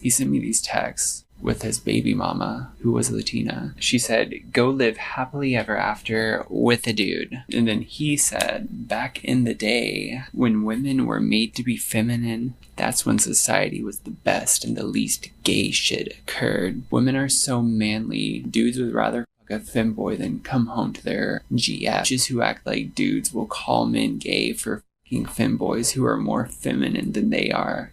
He sent me these texts with his baby mama, who was Latina. She said, go live happily ever after with a dude. And then he said, back in the day, when women were made to be feminine, that's when society was the best and the least gay shit occurred. Women are so manly, dudes would rather fuck a femboy than come home to their GF. Bitches who act like dudes will call men gay for fucking femboys who are more feminine than they are.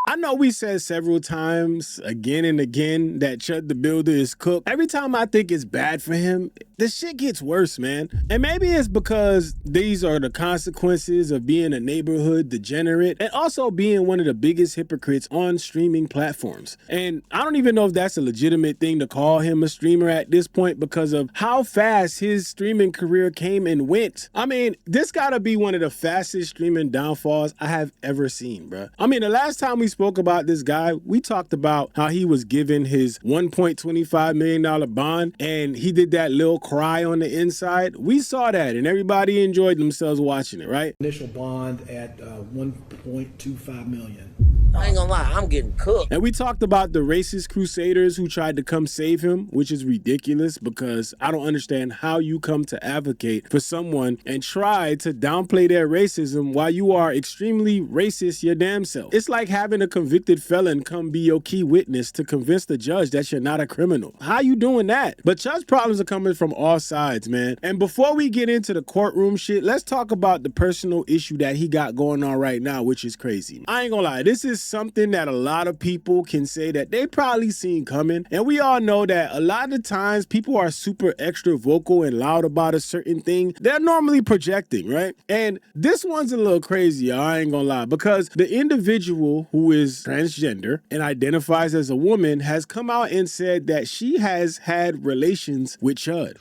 I know we said several times, again and again, that Chudthebuilder is cooked. Every time I think it's bad for him, the shit gets worse, man. And maybe it's because these are the consequences of being a neighborhood degenerate and also being one of the biggest hypocrites on streaming platforms. And I don't even know if that's a legitimate thing to call him a streamer at this point because of how fast his streaming career came and went. I mean, this gotta be one of the fastest streaming downfalls I have ever seen, bro. I mean, the last time we spoke about this guy, we talked about how he was given his $1.25 million bond and he did that little cry on the inside. We saw that and everybody enjoyed themselves watching it, right? Initial bond at 1.25 million. I ain't gonna lie, I'm getting cooked. And we talked about the racist crusaders who tried to come save him, which is ridiculous because I don't understand how you come to advocate for someone and try to downplay their racism while you are extremely racist your damn self. It's like having a convicted felon come be your key witness to convince the judge that you're not a criminal. How you doing that? But Chud's problems are coming from all sides, man. And before we get into the courtroom shit, let's talk about the personal issue that he got going on right now, which is crazy. I ain't gonna lie, this is something that a lot of people can say that they probably seen coming. And we all know that a lot of times people are super extra vocal and loud about a certain thing. They're normally projecting, right? And this one's a little crazy, I ain't gonna lie, because the individual who is transgender and identifies as a woman has come out and said that she has had relations with Chud.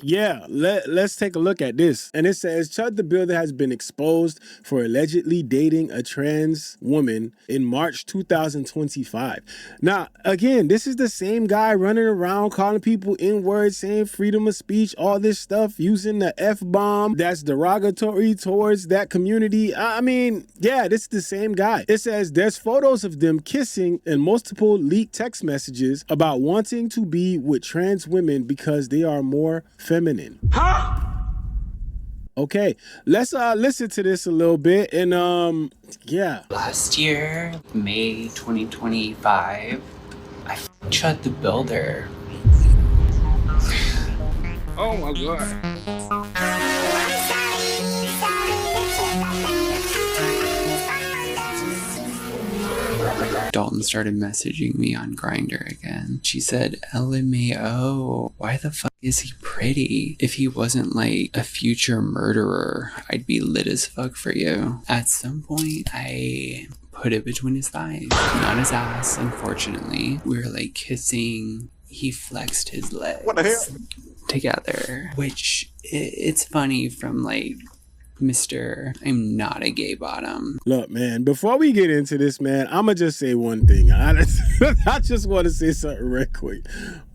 Yeah, let's take a look at this. And it says Chudthebuilder has been exposed for allegedly dating a trans woman in March 2025. Now, again, this is the same guy running around calling people N-words, saying freedom of speech, all this stuff, using the F-bomb that's derogatory towards that community. I mean, yeah, this is the same guy. It says there's photos of them kissing and multiple leaked text messages about wanting to be with trans women because they are more feminine. Huh? Okay, let's listen to this a little bit and yeah. Last year, May 2025, I f***ed Chudthebuilder. Oh my god. Dalton started messaging me on Grindr again. She said, LMAO, why the fuck is he pretty? If he wasn't like a future murderer, I'd be lit as fuck for you. At some point, I put it between his thighs, not his ass, unfortunately. We were like kissing. He flexed his legs. What the hell? Together, which it's funny from like Mr. I'm not a gay bottom. Look, man, before we get into this, man, I'ma just say one thing. I just want to say something real quick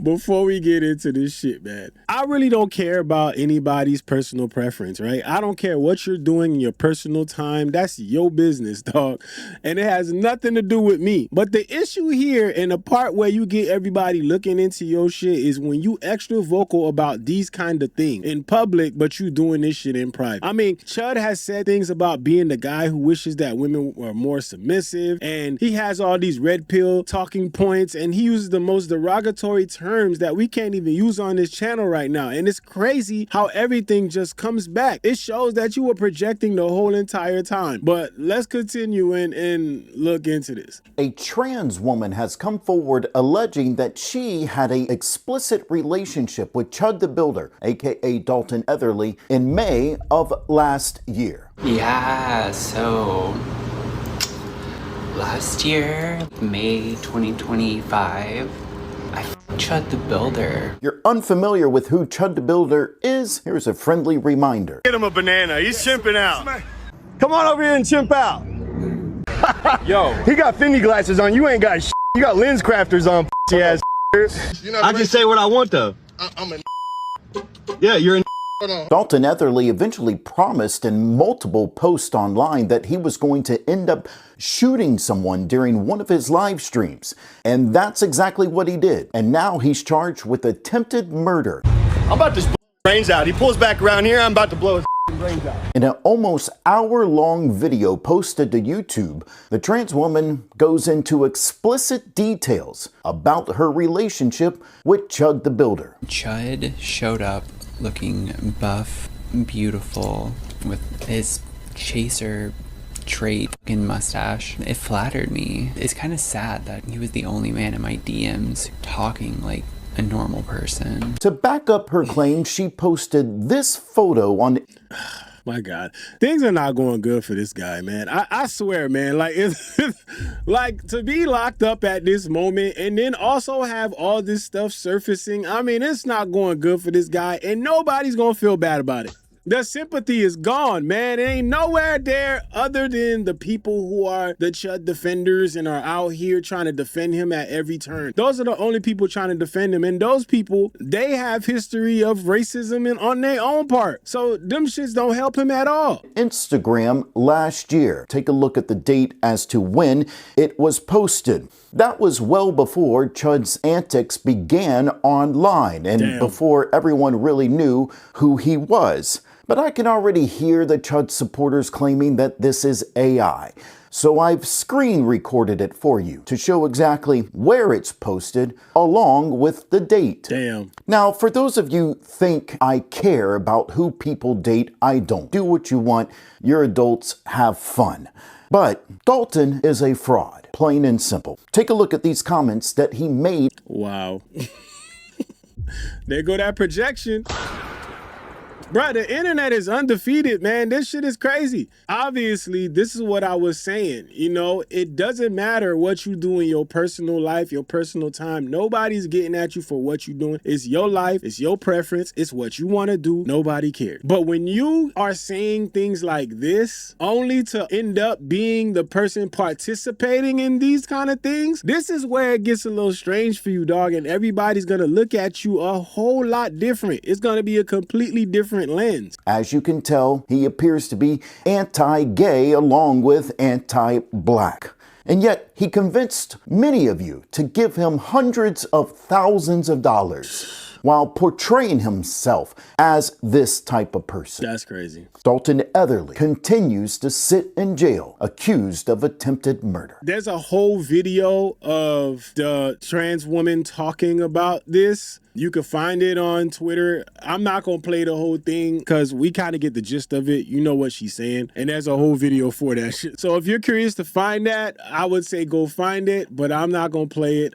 before we get into this shit, man. I really don't care about anybody's personal preference, right? I don't care what you're doing in your personal time. That's your business, dog. And it has nothing to do with me. But the issue here and the part where you get everybody looking into your shit is when you extra vocal about these kind of things in public, but you doing this shit in private. I mean, Chud has said things about being the guy who wishes that women were more submissive, and he has all these red pill talking points, and he uses the most derogatory terms that we can't even use on this channel right now. And it's crazy how everything just comes back. It shows that you were projecting the whole entire time. But let's continue and look into this. A trans woman has come forward alleging that she had an explicit relationship with Chudthebuilder, aka Dalton Etherly, in May of last year. Yeah, so last year, May 2025, I f***ed Chudthebuilder. You're unfamiliar with who Chudthebuilder is? Here's a friendly reminder. Get him a banana, he's chimping out. Come on over here and chimp out. Yo, he got Fendi glasses on, you ain't got shit. You got lens crafters on, ass. I can say what I want though. I'm a yeah, you're a Dalton Etherly eventually promised in multiple posts online that he was going to end up shooting someone during one of his live streams. And that's exactly what he did. And now he's charged with attempted murder. I'm about to blow his brains out. He pulls back around here, I'm about to blow his brains out. In an almost hour-long video posted to YouTube, the trans woman goes into explicit details about her relationship with Chudthebuilder. Chud showed up looking buff, beautiful, with his chaser trait and mustache. It flattered me. It's kind of sad that he was the only man in my DMs talking like a normal person. To back up her claim, she posted this photo on... My God, things are not going good for this guy, man. I swear, man, like, like to be locked up at this moment and then also have all this stuff surfacing. I mean, it's not going good for this guy and nobody's going to feel bad about it. The sympathy is gone, man. It ain't nowhere there other than the people who are the Chud defenders and are out here trying to defend him at every turn. Those are the only people trying to defend him. And those people, they have history of racism and on their own part. So them shits don't help him at all. Instagram last year. Take a look at the date as to when it was posted. That was well before Chud's antics began online and before everyone really knew who he was. But I can already hear the Chud supporters claiming that this is AI. So I've screen recorded it for you to show exactly where it's posted along with the date. Damn. Now, for those of you think I care about who people date, I don't. Do what you want. You're adults. Have fun. But Dalton is a fraud, plain and simple. Take a look at these comments that he made. Wow. There go that projection. Bruh, the internet is undefeated, man. This shit is crazy. Obviously, this is what I was saying. You know, it doesn't matter what you do in your personal life, your personal time. Nobody's getting at you for what you're doing. It's your life. It's your preference. It's what you want to do. Nobody cares. But when you are saying things like this, only to end up being the person participating in these kind of things, this is where it gets a little strange for you, dog. And everybody's going to look at you a whole lot different. It's going to be a completely different lens. As you can tell, he appears to be anti-gay along with anti-black. And yet he convinced many of you to give him hundreds of thousands of dollars while portraying himself as this type of person. That's crazy. Dalton Etherly continues to sit in jail, accused of attempted murder. There's a whole video of the trans woman talking about this. You can find it on Twitter. I'm not going to play the whole thing because we kind of get the gist of it. You know what she's saying. And there's a whole video for that shit. So if you're curious to find that, I would say go find it, but I'm not going to play it.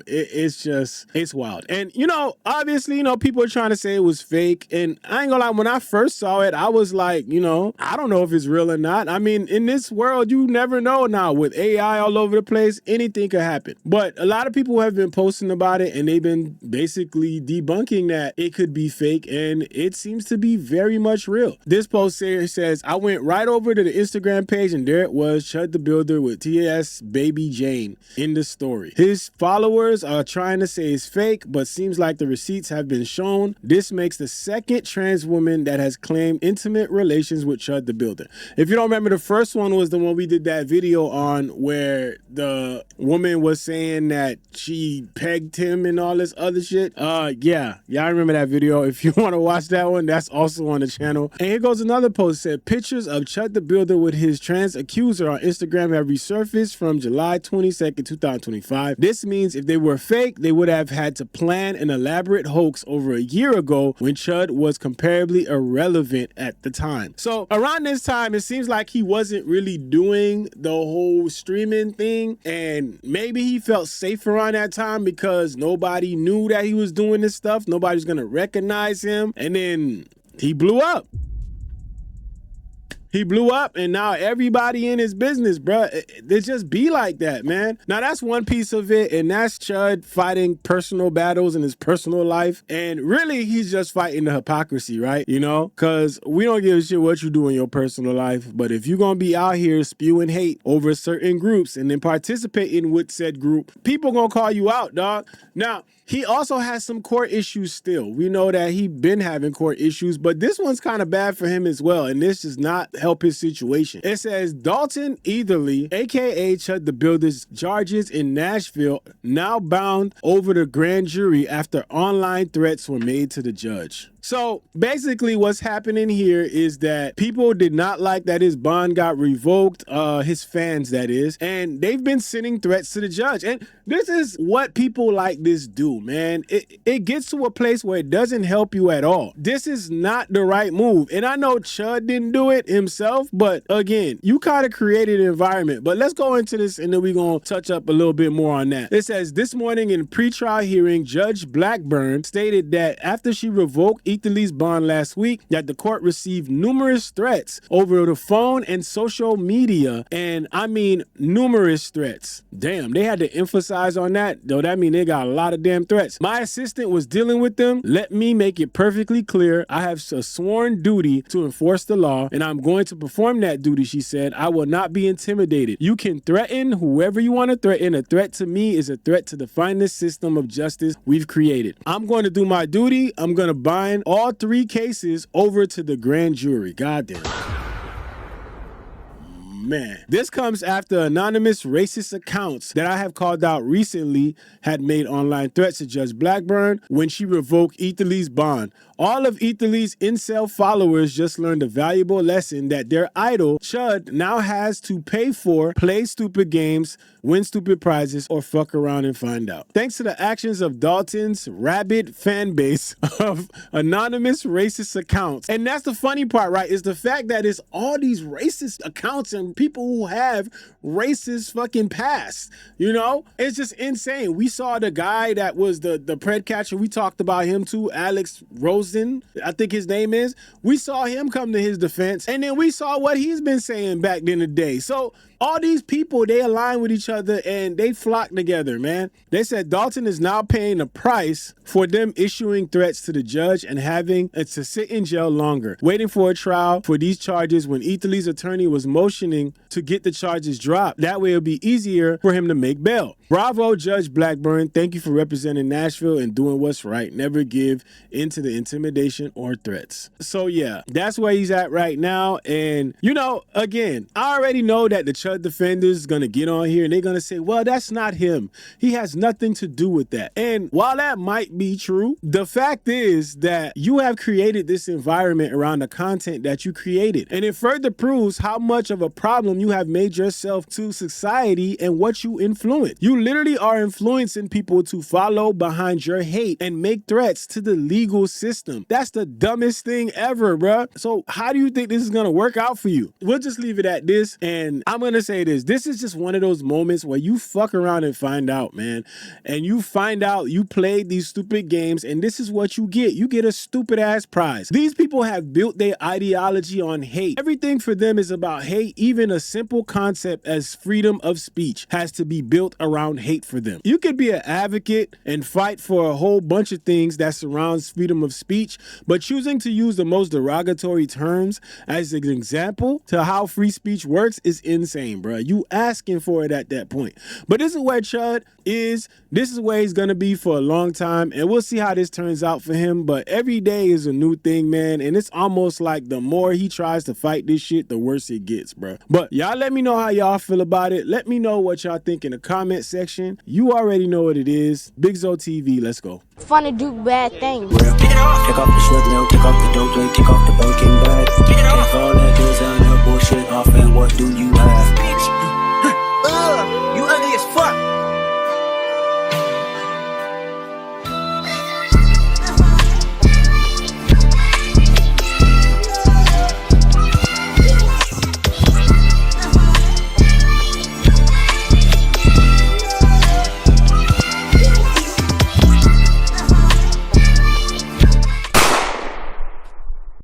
It's wild. And, you know, obviously, you know, people are trying to say it was fake. And I ain't going to lie, when I first saw it, I was like, you know, I don't know if it's real or not. I mean, in this world, you never know now. With AI all over the place, anything could happen. But a lot of people have been posting about it and they've been basically debunking that it could be fake, and it seems to be very much real. This post here says, I went right over to the Instagram page and there it was, Chudthebuilder with TS baby Jane in the story. His followers are trying to say it's fake, but seems like the receipts have been shown. This makes the second trans woman that has claimed intimate relations with Chudthebuilder. If you don't remember, the first one was the one we did that video on where the woman was saying that she pegged him and all this other shit. Yeah, I remember that video. If you want to watch that one, that's also on the channel. And here goes another post that said, pictures of Chudthebuilder with his trans accuser on Instagram have resurfaced from July 22nd, 2025. This means if they were fake, they would have had to plan an elaborate hoax over a year ago when Chud was comparably irrelevant at the time. So around this time, it seems like he wasn't really doing the whole streaming thing, and maybe he felt safe around that time because nobody knew that he was doing this stuff. Nobody's gonna recognize him, and then he blew up. He blew up, and now everybody in his business, bro. It just be like that, man. Now, that's one piece of it, and that's Chud fighting personal battles in his personal life. And really, he's just fighting the hypocrisy, right? You know, because we don't give a shit what you do in your personal life. But if you're going to be out here spewing hate over certain groups and then participating with said group, people going to call you out, dog. Now, he also has some court issues still. We know that he been having court issues, but this one's kind of bad for him as well, and this does not help his situation. It says Dalton Etherly, a.k.a. Chudthebuilder's charges in Nashville, now bound over the grand jury after online threats were made to the judge. So basically what's happening here is that people did not like that his bond got revoked, his fans that is, and they've been sending threats to the judge. And this is what people like this do, man. It gets to a place where it doesn't help you at all. This is not the right move. And I know Chud didn't do it himself, but again, you kind of created an environment. But let's go into this and then we're going to touch up a little bit more on that. It says, this morning in pretrial hearing, Judge Blackburn stated that after she revoked Etherly's bond last week, that the court received numerous threats over the phone and social media. And I mean, numerous threats. Damn, they had to emphasize on that, though. That mean they got a lot of damn threats. My assistant was dealing with them. Let me make it perfectly clear. I have a sworn duty to enforce the law, and I'm going to perform that duty, she said. I will not be intimidated. You can threaten whoever you want to threaten. A threat to me is a threat to the finest system of justice we've created. I'm going to do my duty. I'm going to bind all 3 cases over to the grand jury. Goddamn. Man, this comes after anonymous racist accounts that I have called out recently had made online threats to Judge Blackburn when she revoked Etherly's bond. All of Etherly's incel followers just learned a valuable lesson that their idol, Chud, now has to pay for, play stupid games, win stupid prizes, or fuck around and find out. Thanks to the actions of Dalton's rabid fan base of anonymous racist accounts. And that's the funny part, right? Is the fact that it's all these racist accounts and people who have racist fucking past. You know? It's just insane. We saw the guy that was the pred catcher. We talked about him too, Alex Rosen, I think his name is. We saw him come to his defense, and then we saw what he's been saying back in the day. So all these people, they align with each other and they flock together, man. They said Dalton is now paying the price for them issuing threats to the judge and having to sit in jail longer, waiting for a trial for these charges when Etherly's attorney was motioning to get the charges dropped. That way it'll be easier for him to make bail. Bravo, Judge Blackburn. Thank you for representing Nashville and doing what's right. Never give into the intimidation or threats. So yeah, that's where he's at right now. And you know, again, I already know that the Chud defenders gonna get on here and they're gonna say, well, that's not him. He has nothing to do with that. And while that might be true, the fact is that you have created this environment around the content that you created. And it further proves how much of a problem you have made yourself to society and what you influence. You literally are influencing people to follow behind your hate and make threats to the legal system. That's the dumbest thing ever, bruh. So how do you think this is gonna work out for you? We'll just leave it at this, and I'm gonna say this. This is just one of those moments where you fuck around and find out, man. And you find out you played these stupid games, and this is what you get. You get a stupid ass prize. These people have built their ideology on hate. Everything for them is about hate. Even a simple concept as freedom of speech has to be built around hate for them. You could be an advocate and fight for a whole bunch of things that surrounds freedom of speech, but choosing to use the most derogatory terms as an example to how free speech works is insane, bro. You asking for it at that point. But this is where Chud is. This is where he's gonna be for a long time, and we'll see how this turns out for him. But every day is a new thing, man, and it's almost like the more he tries to fight this shit, the worse it gets, bro. But y'all let me know how y'all feel about it. Let me know what y'all think in the comment section. You already know what it is. BigZoeTV, let's go. Fun to do bad things. Take off the short nail, take off the dope, take off the broken bag. Take all that goes on, that bullshit off, and what do you have?